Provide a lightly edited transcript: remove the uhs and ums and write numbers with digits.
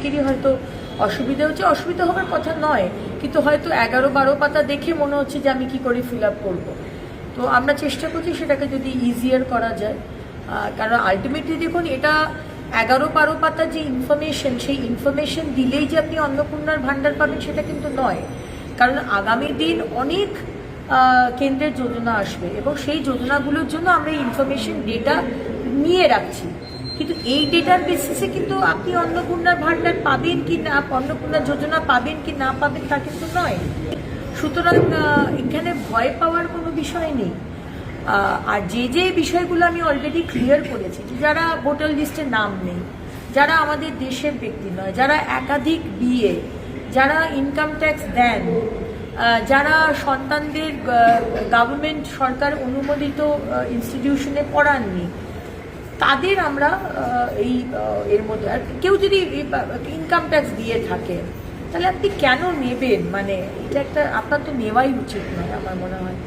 অনেকেরই হয়তো অসুবিধা হওয়ার কথা নয়, কিন্তু হয়তো 11-12 পাতা দেখে মনে হচ্ছে যে আমি কি করে ফিল আপ করবো। তো আমরা চেষ্টা করছি সেটাকে যদি ইজিয়ার করা যায়, কারণ আলটিমেটলি দেখুন, এটা 11-12 পাতা যে ইনফরমেশন, সেই ইনফরমেশন দিলেই যে আপনি অন্নপূর্ণার ভাণ্ডার পাবেন সেটা কিন্তু নয়। কারণ আগামী দিন অনেক কেন্দ্রের যোজনা আসবে এবং সেই যোজনাগুলোর জন্য আমরা ইনফরমেশন ডেটা নিয়ে রাখছি, কিন্তু এই ডেটার বেসিসে কিন্তু আপনি অন্নপূর্ণার ভাণ্ডার পাবেন কি না, অন্নপূর্ণার যোজনা পাবেন কি না পাবেন তা কিন্তু নয়। সুতরাং এখানে ভয় পাওয়ার কোনো বিষয় নেই। আর যে বিষয়গুলো আমি অলরেডি ক্লিয়ার করেছি, যারা ভোটার লিস্টে নাম নেই, যারা আমাদের দেশের ব্যক্তি নয়, যারা একাধিক বিয়ে, যারা ইনকাম ট্যাক্স দেন, যারা সন্তানদের গভর্নমেন্ট সরকার অনুমোদিত ইনস্টিটিউশনে পড়াননি, তাদের আমরা এর মধ্যে, আর কেউ যদি ইনকাম ট্যাক্স দিয়ে থাকে তাহলে আপনি কেন নেবেন? মানে এটা একটা আপনার তো নেওয়াই উচিত নয় আমার মনে হয়।